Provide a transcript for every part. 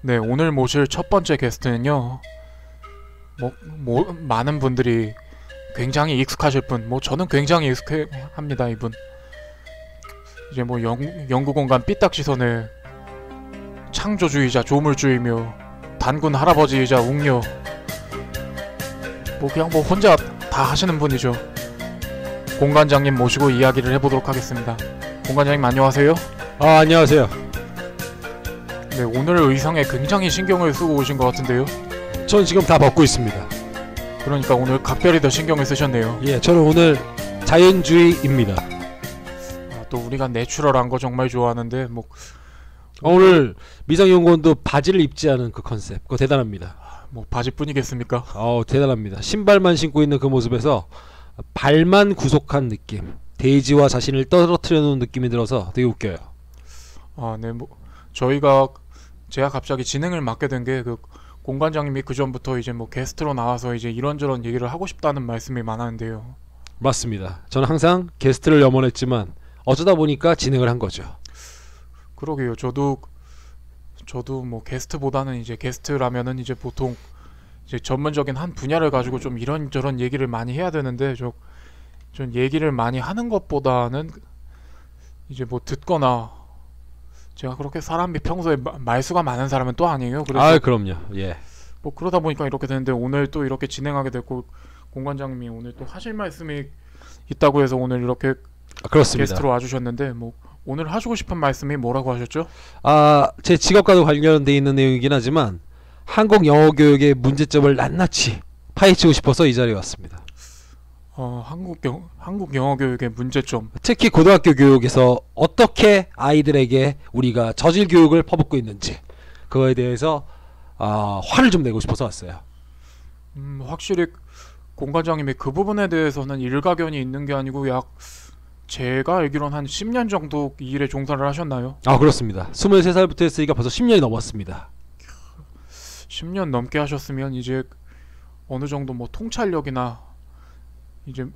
네, 오늘 모실 첫 번째 게스트는요. 많은 분들이 굉장히 익숙하실 분, 저는 굉장히 익숙합니다, 이분. 이제 연구공간 삐딱시선을 창조주의자 조물주의며 단군 할아버지이자 웅녀, 그냥 혼자 다 하시는 분이죠. 공관장님 모시고 이야기를 해보도록 하겠습니다. 공관장님 안녕하세요. 안녕하세요. 네, 오늘 의상에 굉장히 신경을 쓰고 오신 것 같은데요. 전 지금 다 벗고 있습니다. 그러니까 오늘 각별히 더 신경을 쓰셨네요. 예, 저는 오늘 자연주의입니다. 또 우리가 내추럴한 거 정말 좋아하는데 오늘 미상연구원도 바지를 입지 않은 그 컨셉, 그거 대단합니다. 바지뿐이겠습니까? 대단합니다. 신발만 신고 있는 그 모습에서 발만 구속한 느낌, 데이지와 자신을 떨어뜨려 놓은 느낌이 들어서 되게 웃겨요. 네, 제가 갑자기 진행을 맡게 된 게 공관장님이 그 전부터 이제 게스트로 나와서 이제 이런저런 얘기를 하고 싶다는 말씀이 많았는데요. 맞습니다. 저는 항상 게스트를 염원했지만 어쩌다 보니까 진행을 한 거죠. 그러게요. 저도 게스트보다는 이제 게스트라면은 이제 보통 이제 전문적인 한 분야를 가지고 좀 이런저런 얘기를 많이 해야 되는데 전 얘기를 많이 하는 것보다는 이제 듣거나, 제가 그렇게 사람이 평소에 말수가 많은 사람은 또 아니에요. 그래서 그럼요. 예. 그러다 보니까 이렇게 되는데, 오늘 또 이렇게 진행하게 됐고 공관장님이 오늘 또 하실 말씀이 있다고 해서 오늘 이렇게 그렇습니다. 게스트로 와주셨는데 오늘 하시고 싶은 말씀이 뭐라고 하셨죠? 제 직업과도 관련돼 있는 내용이긴 하지만 한국 영어 교육의 문제점을 낱낱이 파헤치고 싶어서 이 자리에 왔습니다. 한국 영어 교육의 문제점, 특히 고등학교 교육에서 어떻게 아이들에게 우리가 저질 교육을 퍼붓고 있는지, 그거에 대해서 화를 좀 내고 싶어서 왔어요. 확실히 공관장님이 그 부분에 대해서는 일가견이 있는 게 아니고 제가 알기로는 한 10년 정도 이 일에 종사를 하셨나요? 그렇습니다. 23살부터 했으니까 벌써 10년이 넘었습니다. 10년 넘게 하셨으면 이제 어느 정도 통찰력이나 이제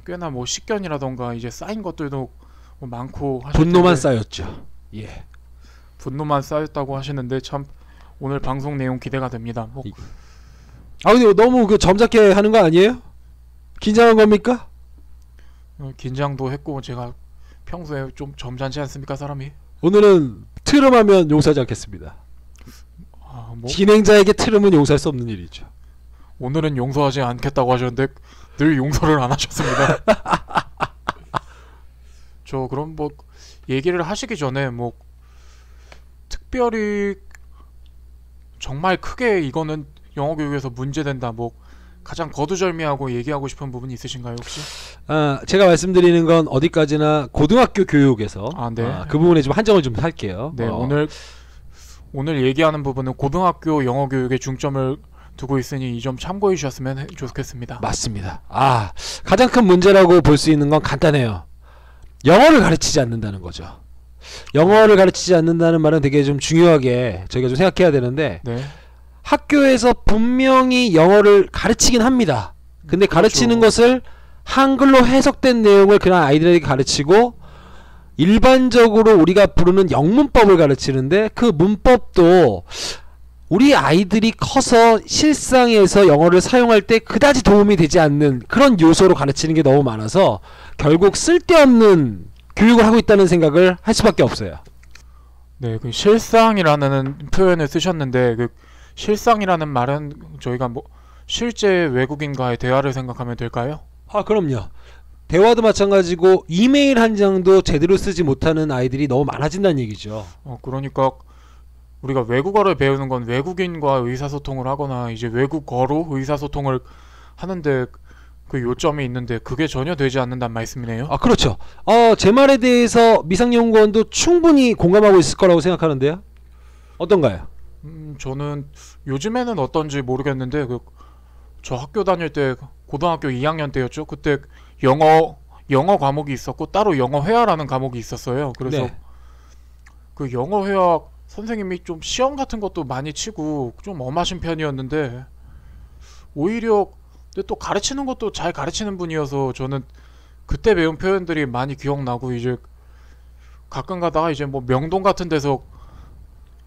꽤나 식견이라던가 이제 쌓인 것들도 많고 하실 분노만 텐데, 쌓였죠. 예. 분노만 쌓였다고 하시는데 참 오늘 방송 내용 기대가 됩니다. 근데 너무 점잡게 하는 거 아니에요? 긴장한 겁니까? 긴장도 했고, 제가 평소에 좀 점잖지 않습니까, 사람이? 오늘은 트름하면 용서하지 않겠습니다. 진행자에게 트름은 용서할 수 없는 일이죠. 오늘은 용서하지 않겠다고 하셨는데 늘 용서를 안 하셨습니다. 저 그럼 얘기를 하시기 전에 특별히 정말 크게 이거는 영어 교육에서 문제된다, 가장 거두절미하고 얘기하고 싶은 부분이 있으신가요, 혹시? 제가 말씀드리는 건 어디까지나 고등학교 교육에서 네. 그 부분에 좀 한정을 좀 할게요. 네, 오늘 얘기하는 부분은 고등학교 영어 교육에 중점을 두고 있으니 이 점 참고해 주셨으면 좋겠습니다. 맞습니다. 가장 큰 문제라고 볼 수 있는 건 간단해요. 영어를 가르치지 않는다는 거죠. 영어를 가르치지 않는다는 말은 되게 좀 중요하게 저희가 좀 생각해야 되는데, 네. 학교에서 분명히 영어를 가르치긴 합니다. 근데 가르치는 것을 한글로 해석된 내용을 그냥 아이들에게 가르치고, 일반적으로 우리가 부르는 영문법을 가르치는데 그 문법도 우리 아이들이 커서 실상에서 영어를 사용할 때 그다지 도움이 되지 않는 그런 요소로 가르치는 게 너무 많아서 결국 쓸데없는 교육을 하고 있다는 생각을 할 수밖에 없어요. 네, 실상이라는 표현을 쓰셨는데, 실상이라는 말은 저희가 실제 외국인과의 대화를 생각하면 될까요? 그럼요. 대화도 마찬가지고 이메일 한 장도 제대로 쓰지 못하는 아이들이 너무 많아진다는 얘기죠. 그러니까 우리가 외국어를 배우는 건 외국인과 의사소통을 하거나 이제 외국어로 의사소통을 하는데 그 요점이 있는데 그게 전혀 되지 않는다는 말씀이네요. 그렇죠. 제 말에 대해서 미상연구원도 충분히 공감하고 있을 거라고 생각하는데요. 어떤가요? 저는 요즘에는 어떤지 모르겠는데 저 학교 다닐 때 고등학교 2학년 때였죠. 그때 영어 과목이 있었고 따로 영어 회화라는 과목이 있었어요. 그래서 네. 그 영어 회화 선생님이 좀 시험 같은 것도 많이 치고 좀 엄하신 편이었는데, 오히려 근데 또 가르치는 것도 잘 가르치는 분이어서 저는 그때 배운 표현들이 많이 기억나고, 이제 가끔 가다가 이제 명동 같은 데서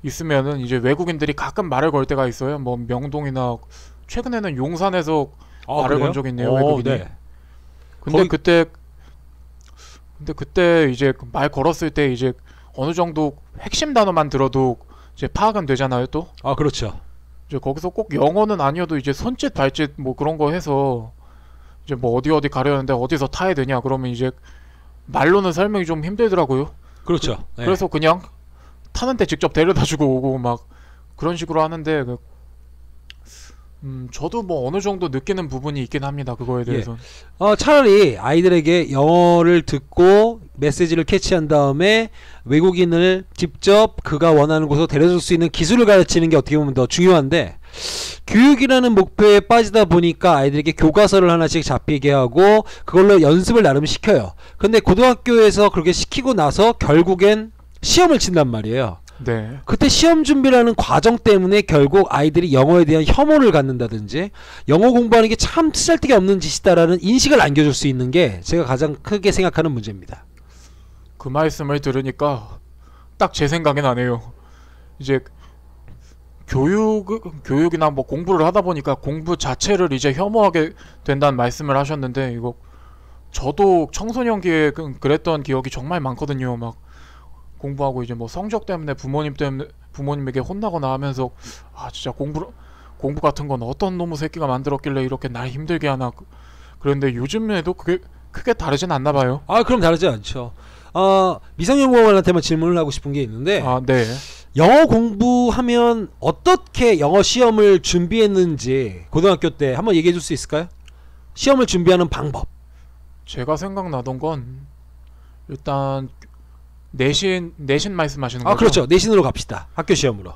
있으면은 이제 외국인들이 가끔 말을 걸 때가 있어요. 뭐 명동이나 최근에는 용산에서 말을 건 적이 있네요, 외국인이. 네. 근데 거기- 그때 이제 말 걸었을 때 이제 어느 정도 핵심 단어만 들어도 이제 파악은 되잖아요, 또. 아 그렇죠. 이제 거기서 꼭 영어는 아니어도 이제 손짓 발짓 뭐 그런 거 해서 이제 뭐 어디 가려는데 어디서 타야 되냐 그러면 이제 말로는 설명이 좀 힘들더라고요. 그렇죠. 네. 그래서 그냥 타는데 직접 데려다주고 오고 막 그런 식으로 하는데 저도 뭐 어느 정도 느끼는 부분이 있긴 합니다. 그거에 대해서. 차라리 아이들에게 영어를 듣고 메시지를 캐치한 다음에 외국인을 직접 그가 원하는 곳으로 데려줄 수 있는 기술을 가르치는 게 어떻게 보면 더 중요한데, 교육이라는 목표에 빠지다 보니까 아이들에게 교과서를 하나씩 잡히게 하고 그걸로 연습을 나름 시켜요. 근데 고등학교에서 그렇게 시키고 나서 결국엔 시험을 친단 말이에요. 네. 그때 시험 준비라는 과정 때문에 결국 아이들이 영어에 대한 혐오를 갖는다든지 영어 공부하는 게 참 쓰잘데기 없는 짓이다라는 인식을 안겨줄 수 있는 게 제가 가장 크게 생각하는 문제입니다. 그 말씀을 들으니까 딱 제 생각이 나네요. 이제 교육이나 뭐 공부를 하다 보니까 공부 자체를 이제 혐오하게 된다는 말씀을 하셨는데 이거 저도 청소년기에 그랬던 기억이 정말 많거든요. 막 공부하고 이제 뭐 성적 때문에 부모님에게 혼나거나 하면서 아 진짜 공부 같은 건 어떤 놈의 새끼가 만들었길래 이렇게 날 힘들게 하나. 그런데 요즘에도 그게 크게 다르진 않나 봐요. 아 그럼 다르지 않죠. 미성년공학원한테만 질문을 하고 싶은 게 있는데, 아, 네. 영어 공부하면 어떻게 영어 시험을 준비했는지 고등학교 때 한번 얘기해 줄 수 있을까요? 시험을 준비하는 방법. 제가 생각나던 건 일단 내신 말씀하시는 아 거죠? 그렇죠. 내신으로 갑시다. 학교 시험으로.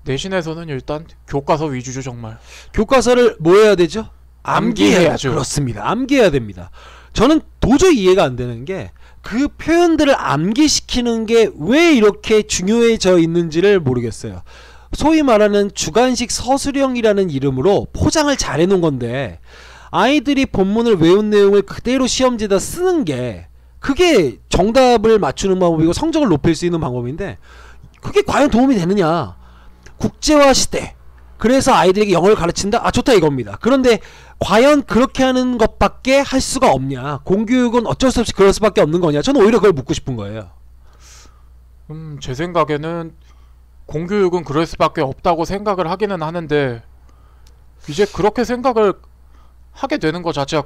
내신에서는 일단 교과서 위주죠, 정말. 교과서를 뭐 해야 되죠? 암기해야죠. 그렇습니다. 암기해야 됩니다. 저는 도저히 이해가 안 되는 게 그 표현들을 암기시키는 게 왜 이렇게 중요해져 있는지를 모르겠어요. 소위 말하는 주관식 서술형이라는 이름으로 포장을 잘 해놓은 건데, 아이들이 본문을 외운 내용을 그대로 시험지에다 쓰는 게 그게 정답을 맞추는 방법이고 성적을 높일 수 있는 방법인데, 그게 과연 도움이 되느냐. 국제화 시대, 그래서 아이들에게 영어를 가르친다? 아 좋다 이겁니다. 그런데 과연 그렇게 하는 것밖에 할 수가 없냐, 공교육은 어쩔 수 없이 그럴 수밖에 없는 거냐, 저는 오히려 그걸 묻고 싶은 거예요. 제 생각에는 공교육은 그럴 수밖에 없다고 생각을 하기는 하는데 이제 그렇게 생각을 하게 되는 것 자체가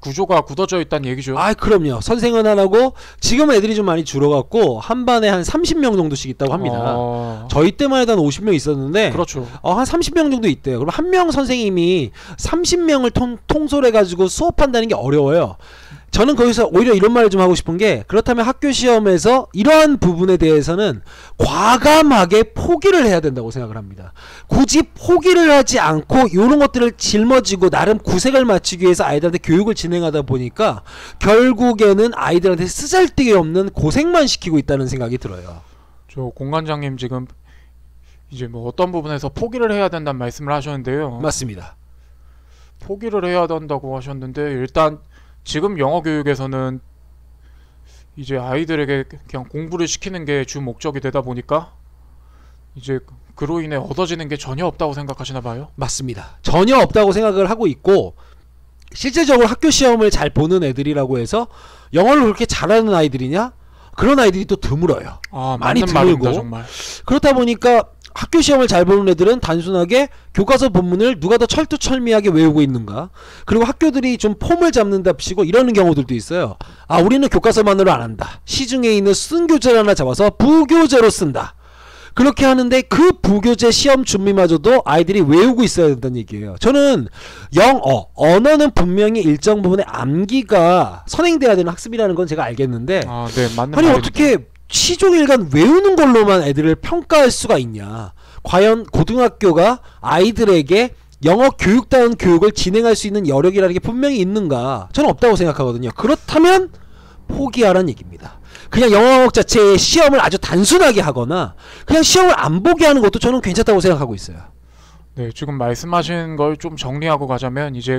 구조가 굳어져 있다는 얘기죠. 아 그럼요. 선생은 하나고 지금 애들이 좀 많이 줄어갖고 한 반에 한 30명 정도씩 있다고 합니다. 저희 때만 해도 한 50명 있었는데 그렇죠. 한 30명 정도 있대요. 그럼 한 명 선생님이 30명을 통솔해가지고 수업한다는 게 어려워요. 저는 거기서 오히려 이런 말을 좀 하고 싶은 게, 그렇다면 학교 시험에서 이러한 부분에 대해서는 과감하게 포기를 해야 된다고 생각을 합니다. 굳이 포기를 하지 않고 이런 것들을 짊어지고 나름 구색을 맞추기 위해서 아이들한테 교육을 진행하다 보니까 결국에는 아이들한테 쓰잘데기 없는 고생만 시키고 있다는 생각이 들어요. 저 공관장님 지금 이제 뭐 어떤 부분에서 포기를 해야 된다는 말씀을 하셨는데요. 맞습니다. 포기를 해야 된다고 하셨는데 일단 지금 영어 교육에서는 이제 아이들에게 그냥 공부를 시키는 게 주 목적이 되다 보니까 이제 그로 인해 얻어지는 게 전혀 없다고 생각하시나 봐요? 맞습니다. 전혀 없다고 생각을 하고 있고, 실제적으로 학교 시험을 잘 보는 애들이라고 해서 영어를 그렇게 잘하는 아이들이냐? 그런 아이들이 또 드물어요. 아, 많이 맞는 말입니다, 드물고. 정말. 그렇다 보니까 학교 시험을 잘 보는 애들은 단순하게 교과서 본문을 누가 더 철두철미하게 외우고 있는가, 그리고 학교들이 좀 폼을 잡는답시고 이러는 경우들도 있어요. 아 우리는 교과서만으로 안 한다, 시중에 있는 쓴교재를 하나 잡아서 부교재로 쓴다. 그렇게 하는데 그 부교재 시험 준비마저도 아이들이 외우고 있어야 된다는 얘기예요. 저는 언어는 분명히 일정 부분의 암기가 선행돼야 되는 학습이라는 건 제가 알겠는데, 아, 네, 맞는 아니 말입니다. 어떻게 시종일관 외우는 걸로만 애들을 평가할 수가 있냐. 과연 고등학교가 아이들에게 영어 교육다운 교육을 진행할 수 있는 여력이라는 게 분명히 있는가? 저는 없다고 생각하거든요. 그렇다면 포기하라는 얘기입니다. 그냥 영어학 자체의 시험을 아주 단순하게 하거나 그냥 시험을 안 보게 하는 것도 저는 괜찮다고 생각하고 있어요. 네, 지금 말씀하신 걸 좀 정리하고 가자면 이제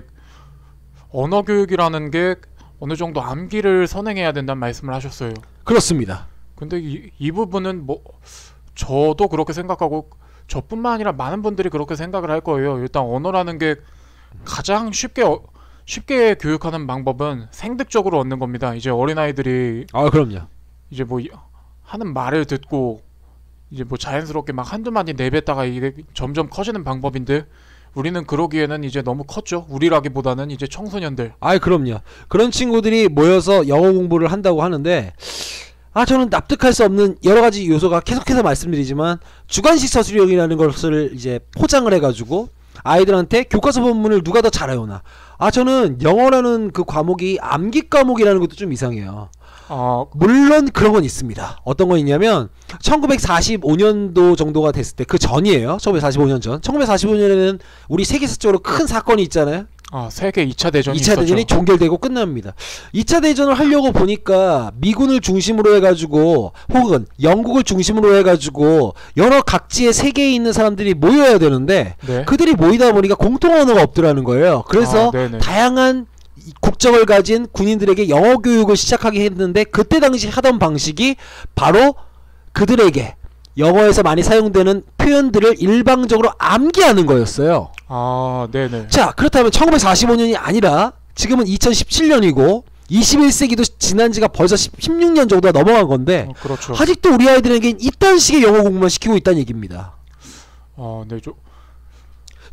언어 교육이라는 게 어느 정도 암기를 선행해야 된다는 말씀을 하셨어요. 그렇습니다. 근데 이 부분은 뭐 저도 그렇게 생각하고 저뿐만 아니라 많은 분들이 그렇게 생각을 할 거예요. 일단 언어라는 게 가장 쉽게 교육하는 방법은 생득적으로 얻는 겁니다. 이제 어린아이들이 아, 그럼요. 이제 뭐 하는 말을 듣고 이제 뭐 자연스럽게 막 한두 마디 내뱉다가 이게 점점 커지는 방법인데, 우리는 그러기에는 이제 너무 컸죠. 우리라기보다는 이제 청소년들. 아, 그럼요. 그런 친구들이 모여서 영어 공부를 한다고 하는데, 저는 납득할 수 없는 여러 가지 요소가 계속해서 말씀드리지만, 주관식 서술형이라는 것을 이제 포장을 해가지고 아이들한테 교과서 본문을 누가 더 잘 외우나. 저는 영어라는 그 과목이 암기 과목이라는 것도 좀 이상해요. 물론 그런 건 있습니다. 어떤 건 있냐면 1945년도 정도가 됐을 때, 그 전이에요. 1945년 전. 1945년에는 우리 세계사적으로 큰 사건이 있잖아요. 세계 2차 대전이 2차 대전이 있었죠. 종결되고 끝납니다. 2차 대전을 하려고 보니까 미군을 중심으로 해가지고 혹은 영국을 중심으로 해가지고 여러 각지의 세계에 있는 사람들이 모여야 되는데, 네. 그들이 모이다 보니까 공통 언어가 없더라는 거예요. 그래서 네네. 다양한 국적을 가진 군인들에게 영어 교육을 시작하게 했는데, 그때 당시 하던 방식이 바로 그들에게 영어에서 많이 사용되는 표현들을 일방적으로 암기하는 거였어요. 네네. 자, 그렇다면 1945년이 아니라 지금은 2017년이고 21세기도 지난 지가 벌써 16년 정도가 넘어간 건데, 그렇죠. 아직도 우리 아이들에겐 이딴 식의 영어 공부만 시키고 있다는 얘기입니다. 네,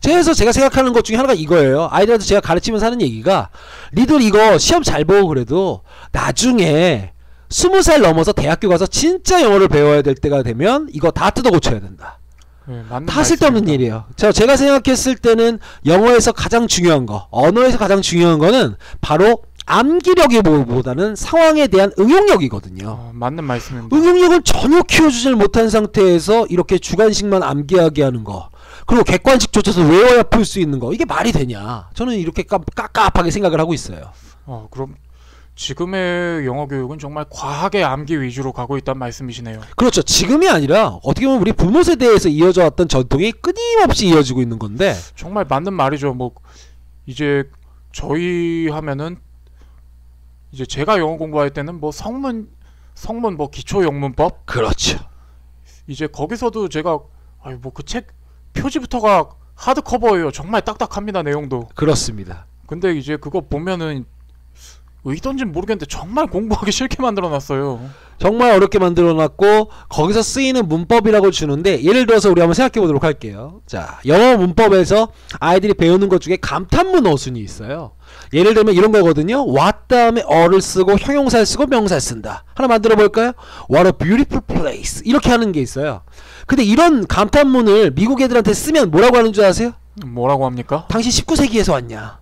그래서 제가 생각하는 것 중에 하나가 이거예요. 아이들한테 제가 가르치면서 하는 얘기가, 니들 이거 시험 잘 보고 그래도 나중에 20살 넘어서 대학교 가서 진짜 영어를 배워야 될 때가 되면 이거 다 뜯어 고쳐야 된다. 네, 맞는 다 쓸데없는 말씀입니다. 일이에요. 제가 생각했을 때는 영어에서 가장 중요한 거, 언어에서 가장 중요한 거는 바로 암기력보다는 상황에 대한 응용력이거든요. 맞는 말씀입니다. 응용력은 전혀 키워주질 못한 상태에서 이렇게 주관식만 암기하게 하는 거, 그리고 객관식조차도 외워야 풀 수 있는 거, 이게 말이 되냐. 저는 이렇게 깝깝하게 생각을 하고 있어요. 그럼 지금의 영어 교육은 정말 과하게 암기 위주로 가고 있다는 말씀이시네요. 그렇죠. 지금이 아니라 어떻게 보면 우리 부모 세대에서 이어져 왔던 전통이 끊임없이 이어지고 있는 건데, 정말 맞는 말이죠. 뭐 이제 저희 하면은 이제 제가 영어 공부할 때는 뭐 성문 뭐 기초 영문법, 그렇죠. 이제 거기서도 제가 뭐 그 책 표지부터가 하드커버예요. 정말 딱딱합니다, 내용도. 그렇습니다. 근데 이제 그거 보면은 의도인지는 모르겠는데 정말 공부하기 싫게 만들어놨어요. 정말 어렵게 만들어놨고, 거기서 쓰이는 문법이라고 주는데, 예를 들어서 우리 한번 생각해 보도록 할게요. 자, 영어 문법에서 아이들이 배우는 것 중에 감탄문 어순이 있어요. 예를 들면 이런 거거든요. what 다음에 어를 쓰고 형용사를 쓰고 명사를 쓴다. 하나 만들어 볼까요? What a beautiful place. 이렇게 하는 게 있어요. 근데 이런 감탄문을 미국 애들한테 쓰면 뭐라고 하는 줄 아세요? 뭐라고 합니까? 당신 19세기에서 왔냐.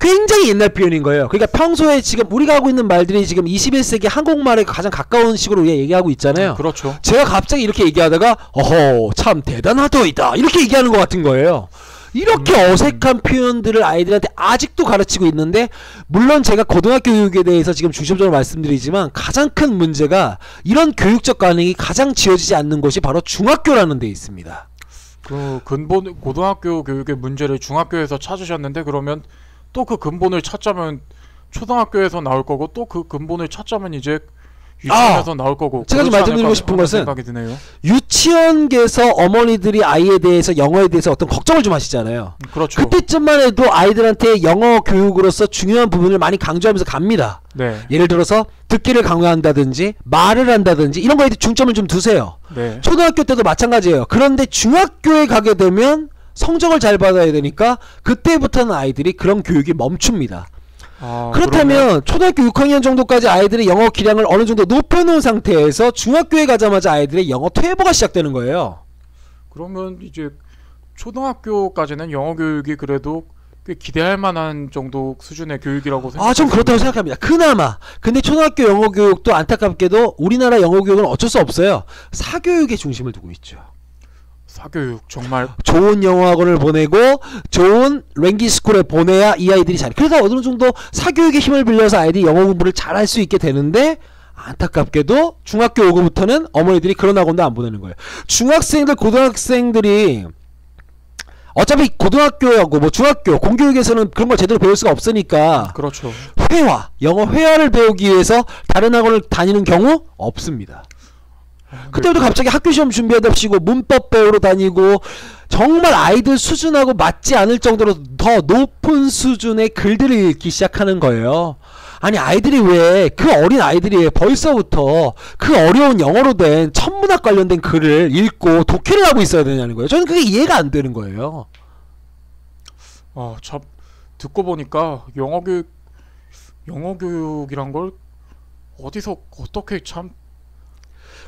굉장히 옛날 표현인 거예요. 그러니까 평소에 지금 우리가 하고 있는 말들이 지금 21세기 한국말에 가장 가까운 식으로 우리가 얘기하고 있잖아요. 그렇죠. 제가 갑자기 이렇게 얘기하다가 어허 참 대단하더이다 이렇게 얘기하는 것 같은 거예요. 이렇게 어색한 표현들을 아이들한테 아직도 가르치고 있는데, 물론 제가 고등학교 교육에 대해서 지금 중심적으로 말씀드리지만 가장 큰 문제가 이런 교육적 관행이 가장 지어지지 않는 곳이 바로 중학교라는 데 있습니다. 그 근본 고등학교 교육의 문제를 중학교에서 찾으셨는데, 그러면 또 그 근본을 찾자면 초등학교에서 나올 거고, 또 그 근본을 찾자면 이제 유치원에서 나올 거고. 제가 좀 그렇지 말씀드리고 않을까 싶은 하는 것은, 생각이 드네요. 유치원계에서 어머니들이 아이에 대해서 영어에 대해서 어떤 걱정을 좀 하시잖아요. 그렇죠. 그때쯤만 해도 아이들한테 영어 교육으로서 중요한 부분을 많이 강조하면서 갑니다. 네. 예를 들어서 듣기를 강요한다든지 말을 한다든지 이런 거에 중점을 좀 두세요. 네. 초등학교 때도 마찬가지예요. 그런데 중학교에 가게 되면 성적을 잘 받아야 되니까 그때부터는 아이들이 그런 교육이 멈춥니다. 그렇다면 초등학교 6학년 정도까지 아이들의 영어 기량을 어느 정도 높여놓은 상태에서 중학교에 가자마자 아이들의 영어 퇴보가 시작되는 거예요. 그러면 이제 초등학교까지는 영어 교육이 그래도 꽤 기대할 만한 정도 수준의 교육이라고 생각합니다. 좀 그렇다고 생각합니다. 그나마. 근데 초등학교 영어 교육도 안타깝게도 우리나라 영어 교육은 어쩔 수 없어요. 사교육에 중심을 두고 있죠. 사교육 정말 좋은 영어학원을 보내고 좋은 랭귀지 스쿨에 보내야 이 아이들이 잘. 그래서 어느 정도 사교육의 힘을 빌려서 아이들이 영어 공부를 잘할 수 있게 되는데, 안타깝게도 중학교 오고부터는 어머니들이 그런 학원도 안 보내는 거예요. 중학생들, 고등학생들이 어차피 고등학교하고 뭐 중학교 공교육에서는 그런 걸 제대로 배울 수가 없으니까, 그렇죠. 회화, 영어 회화를 배우기 위해서 다른 학원을 다니는 경우 없습니다. 그때부터 갑자기 학교 시험 준비하답시고 문법 배우러 다니고 정말 아이들 수준하고 맞지 않을 정도로 더 높은 수준의 글들을 읽기 시작하는 거예요. 아니 아이들이 왜 그 어린 아이들이 왜 벌써부터 그 어려운 영어로 된 천문학 관련된 글을 읽고 독해를 하고 있어야 되냐는 거예요. 저는 그게 이해가 안 되는 거예요. 참 듣고 보니까 영어 교육이란 걸 어디서 어떻게 참.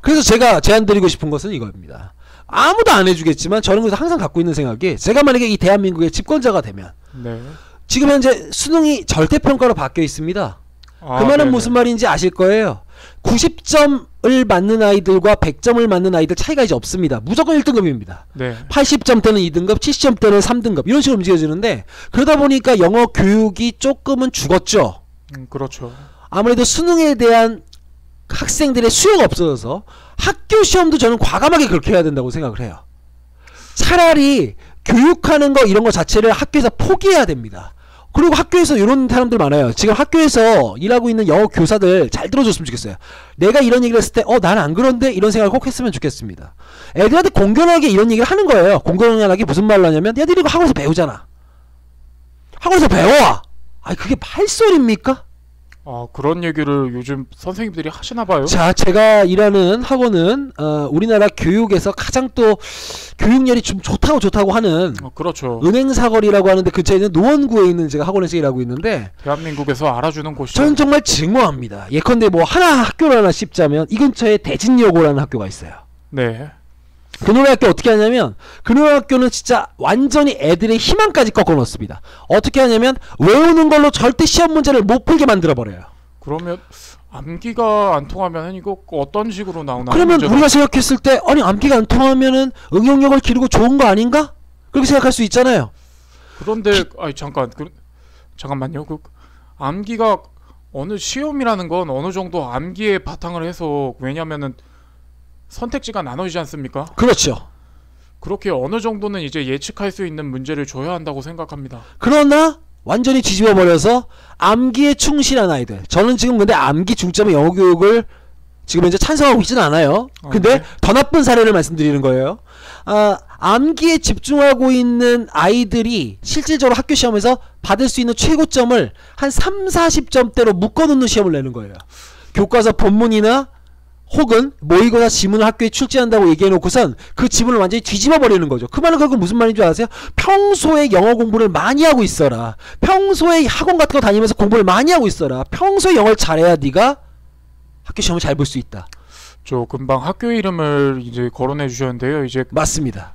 그래서 제가 제안 드리고 싶은 것은 이겁니다. 아무도 안 해주겠지만 저는 그래서 항상 갖고 있는 생각이, 제가 만약에 이 대한민국의 집권자가 되면 네. 지금 현재 수능이 절대평가로 바뀌어 있습니다. 그 말은 네네. 무슨 말인지 아실 거예요. 90점을 맞는 아이들과 100점을 맞는 아이들 차이가 이제 없습니다. 무조건 1등급입니다. 네. 80점대는 2등급, 70점대는 3등급 이런 식으로 움직여지는데, 그러다 보니까 영어 교육이 조금은 죽었죠. 그렇죠. 아무래도 수능에 대한 학생들의 수요가 없어져서 학교 시험도 저는 과감하게 그렇게 해야 된다고 생각을 해요. 차라리 교육하는 거 이런 거 자체를 학교에서 포기해야 됩니다. 그리고 학교에서 이런 사람들 많아요. 지금 학교에서 일하고 있는 영어 교사들 잘 들어줬으면 좋겠어요. 내가 이런 얘기를 했을 때 난 안 그런데 이런 생각을 꼭 했으면 좋겠습니다. 애들한테 공견하게 이런 얘기를 하는 거예요. 공견하게 무슨 말을 하냐면, 애들이 이거 학원에서 배우잖아. 학원에서 배워. 아니 그게 말소리입니까? 그런 얘기를 요즘 선생님들이 하시나 봐요. 자, 제가 일하는 학원은 우리나라 교육에서 가장 또 교육열이 좀 좋다고 하는 그렇죠. 은행사거리라고 하는데 근처에 있는 노원구에 있는 제가 학원에서 일하고 있는데, 대한민국에서 알아주는 곳이죠. 저는 정말 증오합니다. 예컨대 뭐 학교를 하나 씹자면 이 근처에 대진여고라는 학교가 있어요. 네. 그놈의 학교 어떻게 하냐면, 그놈의 학교는 진짜 완전히 애들의 희망까지 꺾어 놓습니다. 어떻게 하냐면 외우는 걸로 절대 시험 문제를 못 풀게 만들어 버려요. 그러면 암기가 안 통하면 이거 어떤 식으로 나오나? 그러면 문제가? 우리가 생각했을 때, 아니 암기가 안 통하면은 응용력을 기르고 좋은 거 아닌가? 그렇게 생각할 수 있잖아요. 그런데 잠깐만요. 암기가 어느 시험이라는 건 어느 정도 암기에 바탕을 해서, 왜냐면은 선택지가 나눠지지 않습니까? 그렇죠. 그렇게 어느 정도는 이제 예측할 수 있는 문제를 줘야 한다고 생각합니다. 그러나 완전히 뒤집어 버려서 암기에 충실한 아이들, 저는 지금 근데 암기 중점의 영어 교육을 지금 현재 찬성하고 있지는 않아요. 근데 네. 더 나쁜 사례를 말씀드리는 거예요. 암기에 집중하고 있는 아이들이 실질적으로 학교 시험에서 받을 수 있는 최고점을 한 30-40점대로 묶어놓는 시험을 내는 거예요. 교과서 본문이나 혹은 모의고사 지문을 학교에 출제한다고 얘기해놓고선 그 지문을 완전히 뒤집어 버리는 거죠. 그 말은 결국 무슨 말인 줄 아세요? 평소에 영어 공부를 많이 하고 있어라. 평소에 학원 같은 거 다니면서 공부를 많이 하고 있어라. 평소에 영어를 잘해야 네가 학교 시험을 잘 볼 수 있다. 저 금방 학교 이름을 이제 거론해 주셨는데요. 이제 맞습니다.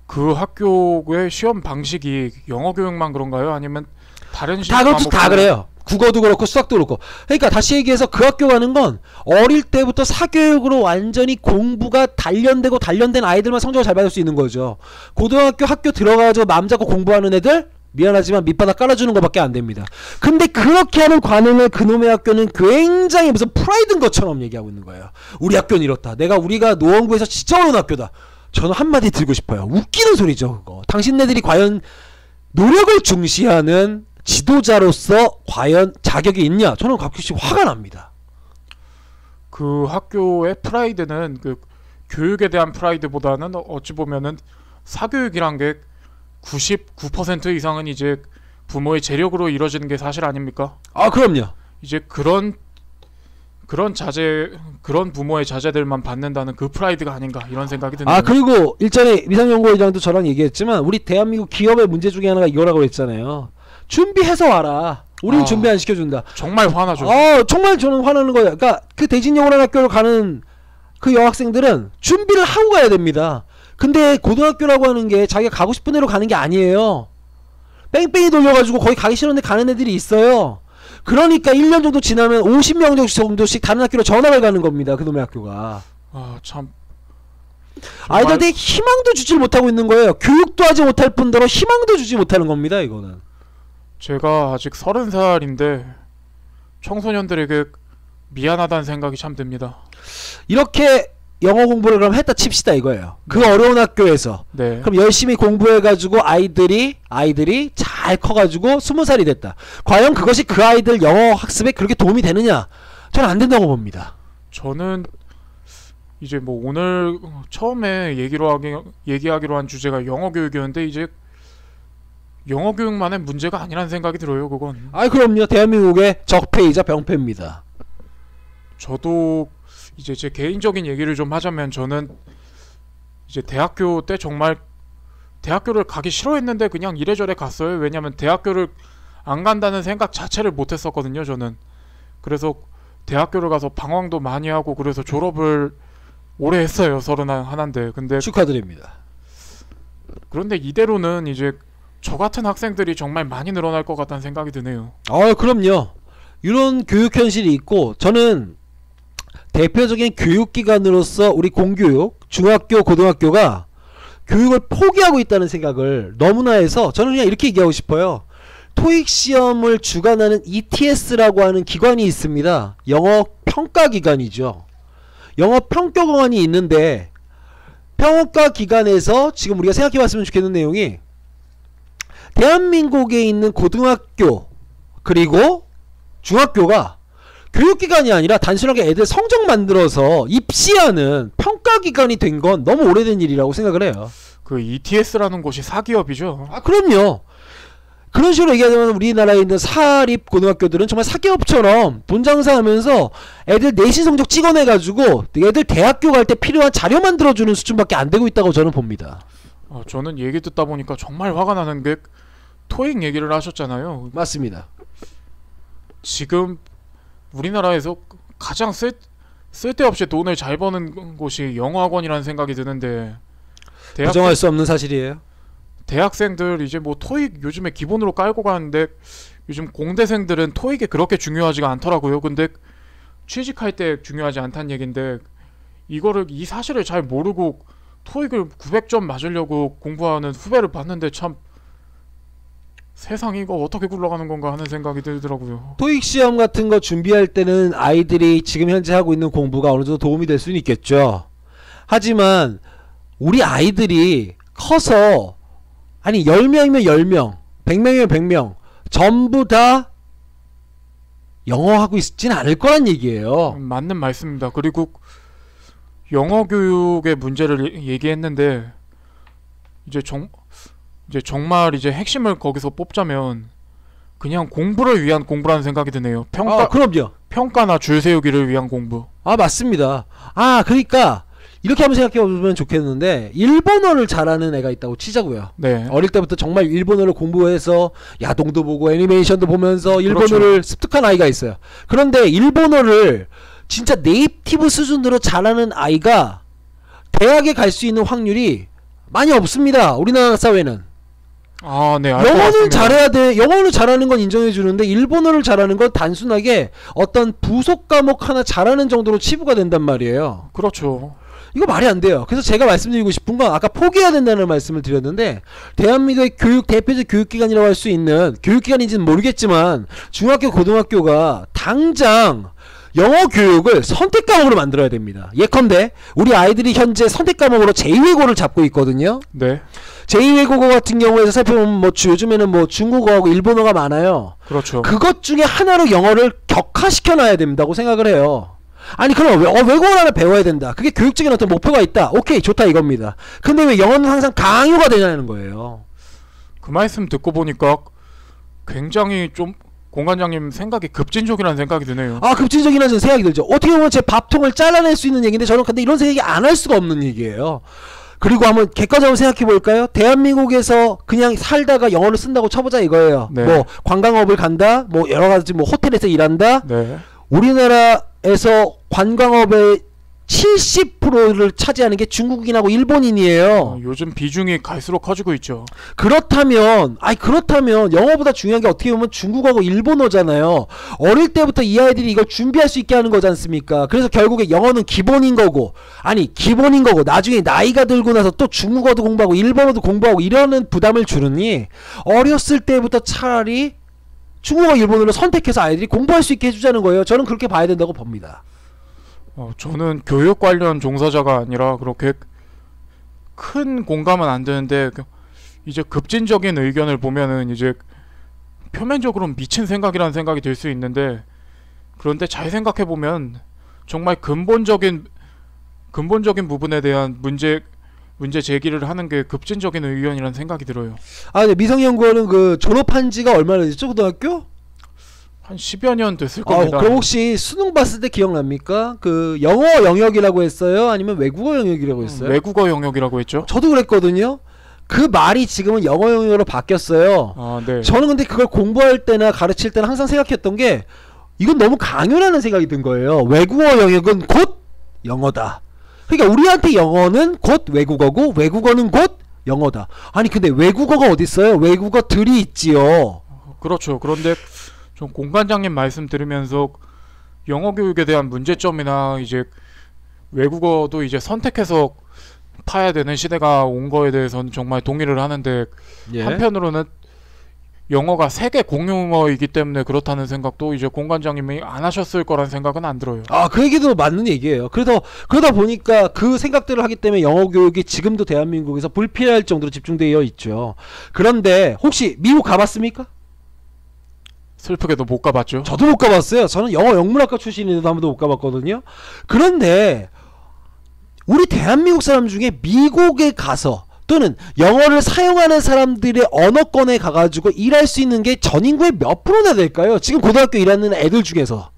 그 학교의 시험 방식이 영어 교육만 그런가요? 아니면 다른 시험 다 그렇죠. 과목도? 다 그래요. 국어도 그렇고 수학도 그렇고. 그러니까 다시 얘기해서 그 학교 가는 건 어릴 때부터 사교육으로 완전히 공부가 단련된 아이들만 성적을 잘 받을 수 있는 거죠. 고등학교 학교 들어가서 마음 잡고 공부하는 애들, 미안하지만 밑바닥 깔아주는 것밖에 안 됩니다. 근데 그렇게 하는 관행을 그놈의 학교는 굉장히 무슨 프라이드인 것처럼 얘기하고 있는 거예요. 우리 학교는 이렇다. 우리가 노원구에서 진짜 어려운 학교다. 저는 한마디 드리고 싶어요. 웃기는 소리죠 그거. 당신네들이 과연 노력을 중시하는 지도자로서 과연 자격이 있냐? 저는 가끔씩 화가 납니다. 그 학교의 프라이드는 그 교육에 대한 프라이드보다는 어찌 보면은 사교육이란 게 99% 이상은 이제 부모의 재력으로 이루어지는 게 사실 아닙니까? 그럼요. 이제 그런 부모의 자제들만 받는다는 그 프라이드가 아닌가 이런 생각이 드네요. 그리고 일전에 미상연구회장도 저랑 얘기했지만, 우리 대한민국 기업의 문제 중에 하나가 이거라고 했잖아요. 준비해서 와라. 우리는 준비 안 시켜준다. 정말 화나죠. 정말 저는 화나는 거예요. 그러니까 그 대진여고라는 학교를 가는 그 여학생들은 준비를 하고 가야 됩니다. 근데 고등학교라고 하는 게 자기가 가고 싶은 대로 가는 게 아니에요. 뺑뺑이 돌려가지고 거기 가기 싫은데 가는 애들이 있어요. 그러니까 1년 정도 지나면 50명 정도씩 다른 학교로 전학을 가는 겁니다. 그놈의 학교가. 참. 아이들한테 희망도 주지 못하고 있는 거예요. 교육도 하지 못할 뿐더러 희망도 주지 못하는 겁니다. 이거는. 제가 아직 30살인데 청소년들에게 미안하다는 생각이 참 듭니다. 이렇게 영어 공부를 그럼 했다 칩시다 이거예요. 그 어려운 학교에서. 네. 그럼 열심히 공부해가지고 아이들이 잘 커가지고 20살이 됐다. 과연 그것이 그 아이들 영어 학습에 그렇게 도움이 되느냐? 저는 안 된다고 봅니다. 저는 이제 뭐 오늘 처음에 얘기하기로 한 주제가 영어 교육이었는데 이제 영어 교육만의 문제가 아니라는 생각이 들어요. 그건 아 그럼요. 대한민국의 적폐이자 병폐입니다. 저도 이제 제 개인적인 얘기를 좀 하자면 저는 이제 대학교 때 정말 대학교를 가기 싫어했는데 그냥 이래저래 갔어요. 왜냐면 대학교를 안 간다는 생각 자체를 못 했었거든요, 저는. 그래서 대학교를 가서 방황도 많이 하고 그래서 졸업을 오래 했어요. 31인데. 근데 축하드립니다. 그런데 이대로는 이제 저 같은 학생들이 정말 많이 늘어날 것 같다는 생각이 드네요. 그럼요. 이런 교육 현실이 있고 저는 대표적인 교육기관으로서 우리 공교육, 중학교, 고등학교가 교육을 포기하고 있다는 생각을 너무나 해서 저는 그냥 이렇게 얘기하고 싶어요. 토익 시험을 주관하는 ETS라고 하는 기관이 있습니다. 영어 평가 기관이죠. 영어 평가 기관이 있는데 평가 기관에서 지금 우리가 생각해 봤으면 좋겠는 내용이 대한민국에 있는 고등학교 그리고 중학교가 교육기관이 아니라 단순하게 애들 성적 만들어서 입시하는 평가기관이 된 건 너무 오래된 일이라고 생각을 해요. 그 ETS라는 곳이 사기업이죠. 아 그럼요. 그런 식으로 얘기하자면 우리나라에 있는 사립 고등학교들은 정말 사기업처럼 돈 장사하면서 애들 내신 성적 찍어내가지고 애들 대학교 갈 때 필요한 자료 만들어주는 수준밖에 안 되고 있다고 저는 봅니다. 저는 얘기 듣다 보니까 정말 화가 나는 게 토익 얘기를 하셨잖아요. 맞습니다. 지금 우리나라에서 가장 쓸데없이 돈을 잘 버는 곳이 영어학원이라는 생각이 드는데 부정할 수 없는 사실이에요. 대학생들 이제 뭐 토익 요즘에 기본으로 깔고 가는데 요즘 공대생들은 토익이 그렇게 중요하지가 않더라고요. 근데 취직할 때 중요하지 않다는 얘긴데 이 사실을 잘 모르고 토익을 900점 맞으려고 공부하는 후배를 봤는데 참 세상이 이거 어떻게 굴러가는 건가 하는 생각이 들더라고요. 토익 시험 같은 거 준비할 때는 아이들이 지금 현재 하고 있는 공부가 어느 정도 도움이 될 수는 있겠죠. 하지만 우리 아이들이 커서 아니 10명이면 10명 100명이면 100명 전부 다 영어 하고 있지는 않을 거란 얘기예요. 맞는 말씀입니다. 그리고 영어 교육의 문제를 얘기했는데 이제 정말 이제 핵심을 거기서 뽑자면 그냥 공부를 위한 공부라는 생각이 드네요. 그럼요. 평가나 줄 세우기를 위한 공부. 맞습니다. 그러니까 이렇게 한번 생각해 보면 좋겠는데 일본어를 잘하는 애가 있다고 치자고요. 네. 어릴 때부터 정말 일본어를 공부해서 야동도 보고 애니메이션도 보면서 일본어를 그렇죠. 습득한 아이가 있어요. 그런데 일본어를 진짜 네이티브 수준으로 잘하는 아이가 대학에 갈 수 있는 확률이 많이 없습니다. 우리나라 사회는. 네. 영어는 잘해야 돼. 영어를 잘하는 건 인정해 주는데 일본어를 잘하는 건 단순하게 어떤 부속 과목 하나 잘하는 정도로 치부가 된단 말이에요. 그렇죠. 이거 말이 안 돼요. 그래서 제가 말씀드리고 싶은 건 아까 포기해야 된다는 말씀을 드렸는데 대한민국의 대표적 교육기관이라고 할 수 있는 교육기관인지는 모르겠지만 중학교 고등학교가 당장 영어 교육을 선택 과목으로 만들어야 됩니다. 예컨대 우리 아이들이 현재 선택 과목으로 제2외국어를 잡고 있거든요. 네. 제2외국어 같은 경우에서 살펴보면 요즘에는 중국어하고 일본어가 많아요. 그렇죠. 그것 중에 하나로 영어를 격화시켜 놔야 된다고 생각을 해요. 아니 그럼 외국어를 하나 배워야 된다. 그게 교육적인 어떤 목표가 있다. 오케이 좋다 이겁니다. 근데 왜 영어는 항상 강요가 되냐는 거예요. 그 말씀 듣고 보니까 굉장히 좀 공관장님 생각이 급진적이라는 생각이 드네요. 급진적이라는 생각이 들죠. 어떻게 보면 제 밥통을 잘라낼 수 있는 얘기인데 저는 근데 이런 생각이 안 할 수가 없는 얘기예요. 그리고 한번 객관적으로 생각해 볼까요? 대한민국에서 그냥 살다가 영어를 쓴다고 쳐보자 이거예요. 네. 관광업을 간다, 여러 가지 호텔에서 일한다. 네. 우리나라에서 관광업의 70%를 차지하는 게 중국인하고 일본인이에요. 요즘 비중이 갈수록 커지고 있죠. 그렇다면 영어보다 중요한 게 어떻게 보면 중국어하고 일본어잖아요. 어릴 때부터 이 아이들이 이걸 준비할 수 있게 하는 거지 않습니까? 그래서 결국에 영어는 기본인 거고 나중에 나이가 들고 나서 또 중국어도 공부하고 일본어도 공부하고 이러는 부담을 주느니 어렸을 때부터 차라리 중국어 일본어를 선택해서 아이들이 공부할 수 있게 해주자는 거예요. 저는 그렇게 봐야 된다고 봅니다. 저는 교육 관련 종사자가 아니라 그렇게 큰 공감은 안 되는데 이제 급진적인 의견을 보면은 이제 표면적으로는 미친 생각이라는 생각이 들 수 있는데 그런데 잘 생각해 보면 정말 근본적인 근본적인 부분에 대한 문제 제기를 하는 게 급진적인 의견이라는 생각이 들어요. 아, 네, 미성연구원은 그 졸업한 지가 얼마나 됐죠, 고등학교? 한 10여 년 됐을 아, 겁니다. 그럼 혹시 수능 봤을 때 기억납니까? 그 영어 영역이라고 했어요? 아니면 외국어 영역이라고 했어요? 외국어 영역이라고 했죠? 저도 그랬거든요. 그 말이 지금은 영어 영역으로 바뀌었어요. 아, 네. 저는 근데 그걸 공부할 때나 가르칠 때는 항상 생각했던 게 이건 너무 강요라는 생각이 든 거예요. 외국어 영역은 곧 영어다. 그러니까 우리한테 영어는 곧 외국어고 외국어는 곧 영어다. 아니 근데 외국어가 어디 있어요? 외국어들이 있지요. 그렇죠. 그런데 좀 공관장님 말씀 들으면서 영어 교육에 대한 문제점이나 이제 외국어도 이제 선택해서 파야 되는 시대가 온 거에 대해서는 정말 동의를 하는데 예. 한편으로는 영어가 세계 공용어이기 때문에 그렇다는 생각도 이제 공관장님이 안 하셨을 거란 생각은 안 들어요. 아, 그 얘기도 맞는 얘기예요. 그래서 그러다 보니까 그 생각들을 하기 때문에 영어 교육이 지금도 대한민국에서 불필요할 정도로 집중되어 있죠. 그런데 혹시 미국 가봤습니까? 슬프게도 못 가봤죠. 저도 못 가봤어요. 저는 영어 영문학과 출신인데도 한 번도 못 가봤거든요. 그런데 우리 대한민국 사람 중에 미국에 가서 또는 영어를 사용하는 사람들의 언어권에 가가지고 일할 수 있는 게 전 인구의 몇 프로나 될까요? 지금 고등학교 일하는 애들 중에서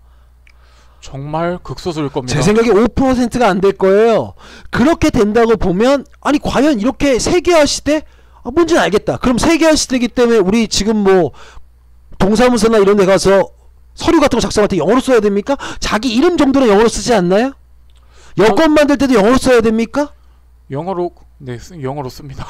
정말 극소수일 겁니다. 제 생각에 5%가 안 될 거예요. 그렇게 된다고 보면 아니 과연 이렇게 세계화 시대? 뭔지는 알겠다. 그럼 세계화 시대이기 때문에 우리 지금 뭐 동사무소나 이런 데 가서 서류 같은 거 작성할 때 영어로 써야 됩니까? 자기 이름 정도는 영어로 쓰지 않나요? 여권 만들 때도 영어로 써야 됩니까? 영어로 영어로 씁니다.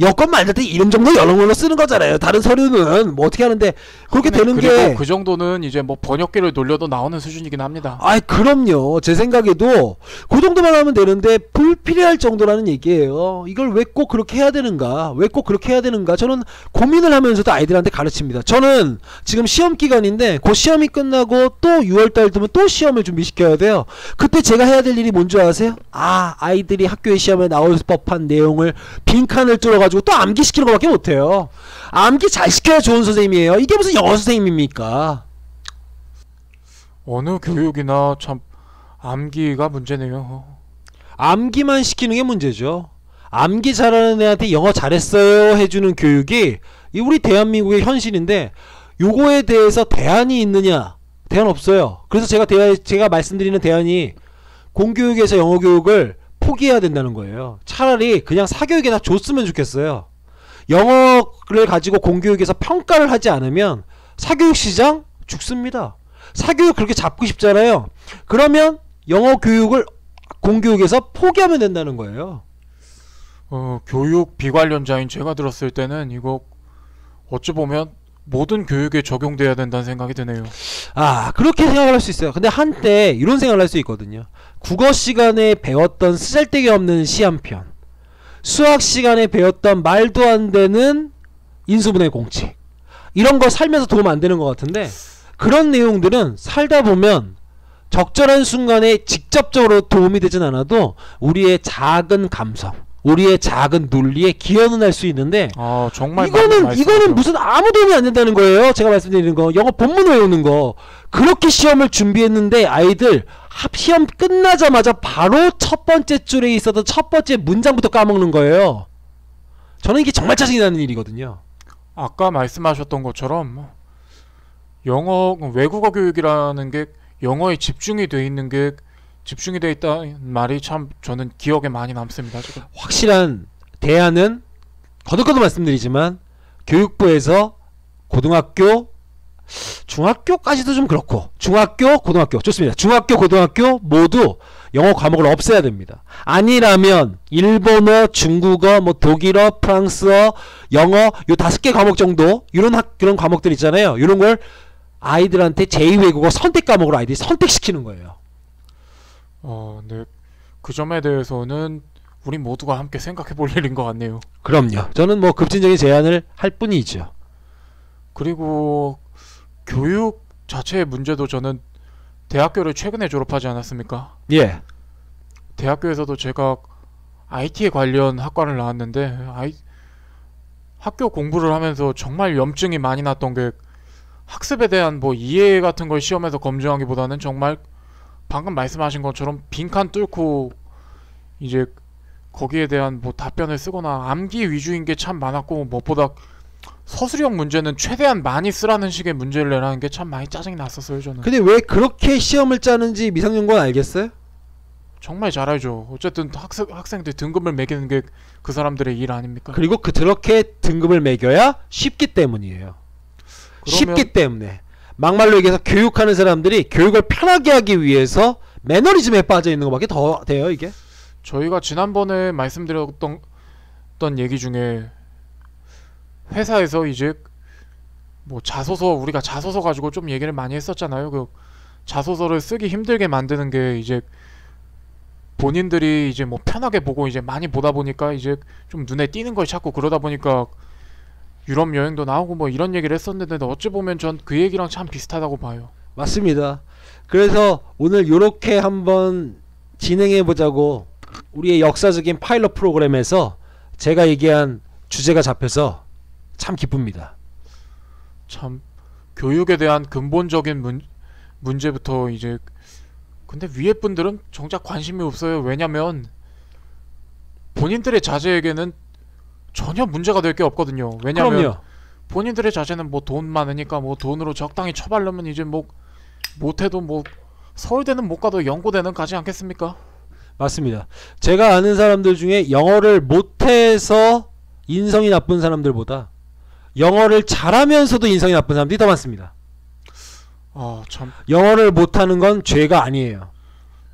여권 만들 때 이름 정도 영어로 쓰는 거잖아요. 다른 서류는 뭐 어떻게 하는데 그렇게 되는 그리고 게 그 정도는 이제 뭐 번역기를 돌려도 나오는 수준이긴 합니다. 아이 그럼요. 제 생각에도 그 정도만 하면 되는데 불필요할 정도라는 얘기예요. 이걸 왜 꼭 그렇게 해야 되는가? 왜 꼭 그렇게 해야 되는가? 저는 고민을 하면서도 아이들한테 가르칩니다. 저는 지금 시험 기간인데 곧 시험이 끝나고 또 6월달 되면 또 시험을 준비시켜야 돼요. 그때 제가 해야 될 일이 뭔지 아세요? 아이들이 학교에 시험에 나올 법한 내용을 빈칸을 뚫어가지고 또 암기시키는 것밖에 못해요. 암기 잘 시켜야 좋은 선생님이에요. 이게 무슨 영어 선생님입니까? 어느 교육이나 참 암기가 문제네요. 암기만 시키는 게 문제죠. 암기 잘하는 애한테 영어 잘했어요 해주는 교육이 이 우리 대한민국의 현실인데 요거에 대해서 대안이 있느냐? 대안 없어요. 그래서 제가 말씀드리는 대안이 공교육에서 영어 교육을 포기해야 된다는 거예요. 차라리 그냥 사교육에다 줬으면 좋겠어요. 영어를 가지고 공교육에서 평가를 하지 않으면 사교육 시장 죽습니다. 사교육 그렇게 잡고 싶잖아요. 그러면 영어 교육을 공교육에서 포기하면 된다는 거예요. 교육 비관련자인 제가 들었을 때는 이거 어찌 보면 모든 교육에 적용돼야 된다는 생각이 드네요. 그렇게 생각을 할 수 있어요. 근데 한때 이런 생각을 할 수 있거든요. 국어 시간에 배웠던 쓰잘데기 없는 시 한 편, 수학 시간에 배웠던 말도 안 되는 인수분해 공식, 이런 거 살면서 도움 안 되는 것 같은데 그런 내용들은 살다 보면 적절한 순간에 직접적으로 도움이 되진 않아도 우리의 작은 감성, 우리의 작은 논리에 기여는 할 수 있는데 정말 이거는 무슨 아무 도움이 안 된다는 거예요. 제가 말씀드리는 거 영어 본문 외우는 거 그렇게 시험을 준비했는데 아이들 시험 끝나자마자 바로 첫 번째 줄에 있었던 첫 번째 문장부터 까먹는 거예요. 저는 이게 정말 짜증이 나는 일이거든요. 아까 말씀하셨던 것처럼 외국어 교육이라는 게 영어에 집중이 돼 있다는 말이 참 저는 기억에 많이 남습니다. 지금. 확실한 대안은 거듭거듭 말씀드리지만 교육부에서 고등학교, 중학교까지도 좀 그렇고 중학교, 고등학교 좋습니다. 중학교, 고등학교 모두 영어 과목을 없애야 됩니다. 아니라면 일본어, 중국어, 독일어, 프랑스어, 영어 요 5개 과목 정도 그런 과목들 있잖아요. 이런 걸 아이들한테 제2외국어 선택 과목으로 아이들이 선택시키는 거예요. 네. 그 점에 대해서는 우리 모두가 함께 생각해 볼 일인 것 같네요. 그럼요. 저는 급진적인 제안을 할 뿐이죠. 그리고 교육 자체의 문제도 저는 대학교를 최근에 졸업하지 않았습니까? 예. 대학교에서도 제가 IT에 관련 학과를 나왔는데 학교 공부를 하면서 정말 염증이 많이 났던 게 학습에 대한 이해 같은 걸 시험에서 검증하기보다는 정말 방금 말씀하신 것처럼 빈칸 뚫고 이제 거기에 대한 뭐 답변을 쓰거나 암기 위주인 게 참 많았고, 무엇보다 서술형 문제는 최대한 많이 쓰라는 식의 문제를 내라는 게 참 많이 짜증이 났었어요, 저는. 근데 왜 그렇게 시험을 짜는지 미성년관 알겠어요? 정말 잘 알죠. 어쨌든 학생들 등급을 매기는 게 그 사람들의 일 아닙니까? 그리고 그렇게 등급을 매겨야 쉽기 때문이에요. 쉽기 때문에. 막말로 얘기해서 교육하는 사람들이 교육을 편하게 하기 위해서 매너리즘에 빠져 있는 것밖에 더 돼요, 이게. 저희가 지난번에 말씀드렸던 얘기 중에 회사에서 이제 뭐 자소서, 우리가 자소서 가지고 좀 얘기를 많이 했었잖아요. 그 자소서를 쓰기 힘들게 만드는 게 이제 본인들이 이제 뭐 편하게 보고 이제 많이 보다 보니까 이제 좀 눈에 띄는 걸 찾고, 그러다 보니까 유럽 여행도 나오고 뭐 이런 얘기를 했었는데, 어찌 보면 전 그 얘기랑 참 비슷하다고 봐요. 맞습니다. 그래서 오늘 요렇게 한번 진행해 보자고 우리의 역사적인 파일럿 프로그램에서 제가 얘기한 주제가 잡혀서 참 기쁩니다. 참 교육에 대한 근본적인 문제부터 이제, 근데 위에 분들은 정작 관심이 없어요. 왜냐면 본인들의 자제에게는 전혀 문제가 될 게 없거든요. 왜냐면 그럼요. 본인들의 자제는 뭐 돈 많으니까 뭐 돈으로 적당히 처바르면 이제 뭐 못해도 뭐 서울대는 못 가도 연고대는 가지 않겠습니까? 맞습니다. 제가 아는 사람들 중에 영어를 못해서 인성이 나쁜 사람들보다 영어를 잘하면서도 인성이 나쁜 사람들이 더 많습니다. 참 영어를 못하는 건 죄가 아니에요.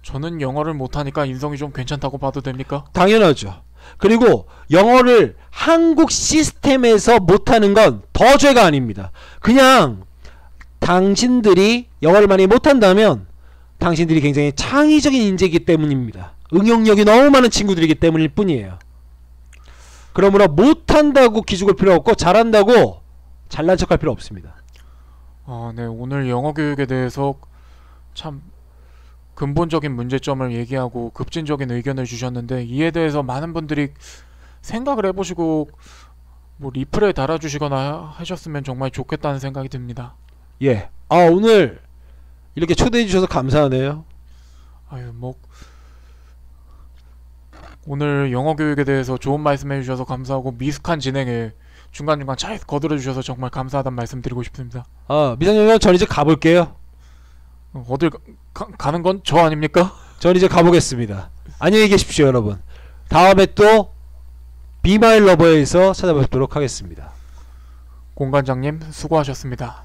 저는 영어를 못하니까 인성이 좀 괜찮다고 봐도 됩니까? 당연하죠. 그리고 영어를 한국 시스템에서 못하는 건 더 죄가 아닙니다. 그냥 당신들이 영어를 많이 못한다면 당신들이 굉장히 창의적인 인재이기 때문입니다. 응용력이 너무 많은 친구들이기 때문일 뿐이에요. 그러므로 못한다고 기죽을 필요 없고 잘한다고 잘난 척할 필요 없습니다. 네, 오늘 영어 교육에 대해서 참 근본적인 문제점을 얘기하고 급진적인 의견을 주셨는데, 이에 대해서 많은 분들이 생각을 해보시고 뭐 리플에 달아주시거나 하셨으면 정말 좋겠다는 생각이 듭니다. 예. 오늘 이렇게 초대해 주셔서 감사하네요. 뭐 오늘 영어 교육에 대해서 좋은 말씀 해주셔서 감사하고, 미숙한 진행에 중간중간 잘 거들어주셔서 정말 감사하다는 말씀 드리고 싶습니다. 미성년관 전 이제 가볼게요. 어딜 가는 건 저 아닙니까? 전 이제 가보겠습니다. 안녕히 계십시오, 여러분. 다음에 또 비마일 러버에서 찾아뵙도록 하겠습니다. 공관장님 수고하셨습니다.